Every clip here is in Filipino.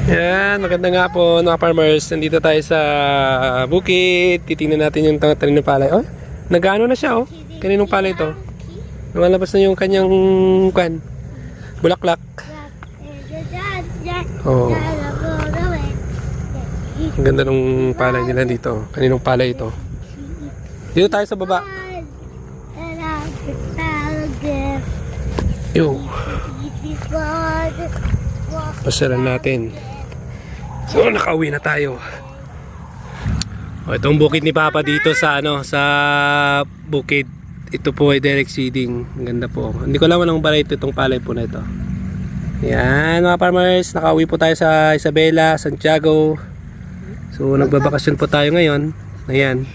Yan, maganda nga po mga farmers. Nandito tayo sa bukid. Titingnan natin yung tanim ng palay. Oh, nag-ano na siya oh. Kaninong palay ito? Lumalabas na yung kanyang bulaklak. Oh. Ang ganda ng palay nila dito. Kaninong palay ito? Dito tayo sa baba. Yo. Pasyalan natin. So nakauwi na tayo. O, itong bukid ni Papa dito sa sa bukid. Ito po ay direct seeding. Ang ganda po. Hindi ko alam anong variety itong palay po na ito. Yan mga farmers, nakauwi po tayo sa Isabela, Santiago. So nagbabakasyon po tayo ngayon. Ayan.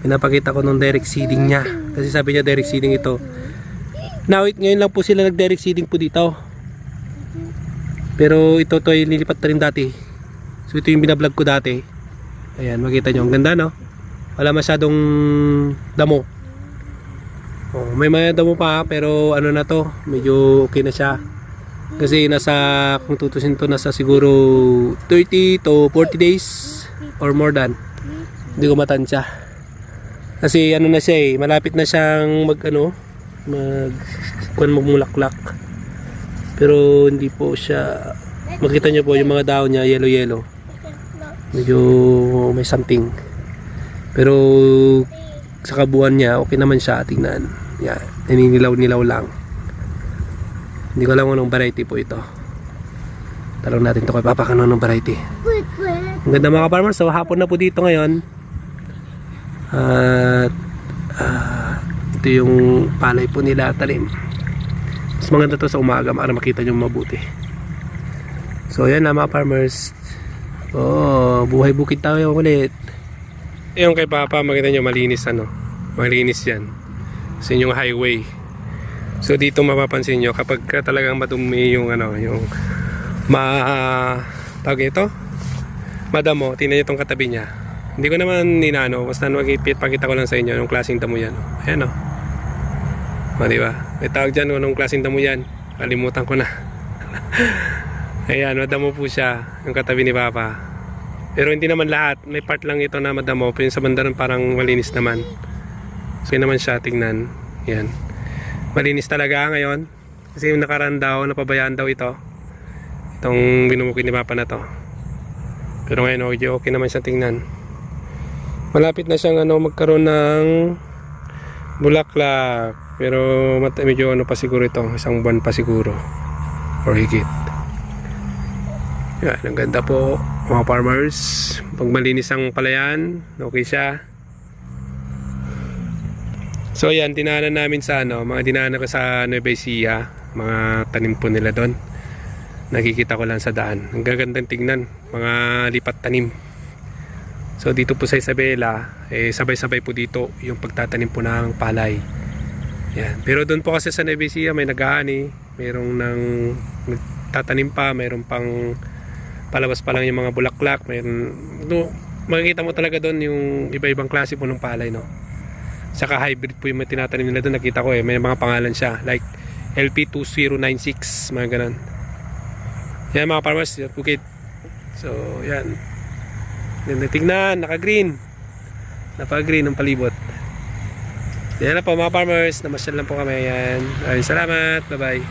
Pinapakita ko nung direct seeding niya. Kasi sabi niya direct seeding ito. Now, ngayon lang po sila nag-direct seeding po dito. Pero ito to ay nilipat na rin dati. So ito yung binablog ko dati. Ayan, makita nyo. Ang ganda no? Wala masyadong damo. Oh, may mga damo pa pero ano na to. Medyo okay na siya. Kasi nasa, kung tutusin to, nasa siguro 30 to 40 days or more than. Hindi ko matansya. Kasi ano na siya eh. Malapit na siyang magmulaklak. Pero hindi po siya, makita nyo po yung mga dahon niya yellow medyo may something, pero sa kabuuan niya okay naman siya tingnan. Yan, naninilaw-nilaw lang. Hindi ko alam anong variety po ito. Talong natin ito kay Papa kung anong variety. Ang ganda mga farmers. So hapon na po dito ngayon. At ito yung palay po nila talim. Mas maganda to sa umaga para makita nyo mabuti. So yan na mga farmers. Oh, buhay bukid tayo ulit. Yung kay Papa makita nyo malinis malinis yan. Sa inyong highway. So dito mapapansin nyo kapag talagang madumi yung yung tawag ito madamo, tingnan nyo itong katabi niya. Hindi ko naman basta pakita ko lang sa inyo yung klaseng damo yan. Ayan o, diba? May tawag dyan, anong klaseng damo yan? Kalimutan ko na. Ayan, madamo po siya yung katabi ni Papa. Pero hindi naman lahat, may part lang ito na madamo. Pero yung sa bandaran parang malinis naman. So yun naman siya, tingnan. Yan, malinis talaga ngayon. Kasi yung nakaraan daw, napabayaan daw ito. Itong binubukid ni Papa na to. Pero ngayon okay naman siya tingnan. Malapit na siyang magkaroon ng bulaklak. Pero medyo pa siguro ito, isang buwan pa siguro or higit. Yan, ang ganda po mga farmers. Pag malinis ang palayan, okay siya. So yan, dinaanan namin sa mga dinaanan ko sa Nueva Ecija, mga tanim po nila doon. Nakikita ko lang sa daan. Ang gagandang tingnan, mga lipat tanim. So dito po sa Isabela, sabay-sabay po dito yung pagtatanim po ng palay. Yan. Pero doon po kasi sa Nueva Ecija may nag-aani, mayroong nagtatanim pa, mayroong pang palabas pa lang yung mga bulaklak, makikita mo talaga doon yung iba-ibang klase po ng palay, no? Saka hybrid po yung tinatanim nila doon, nakita ko may mga pangalan siya like LP2096, mga ganun. Yan mga farmers, bukid. So yan, tingnan, naka-green ang palibot. Yan na po mga farmers, namasyal lang po kami. Yan, maraming salamat, bye bye.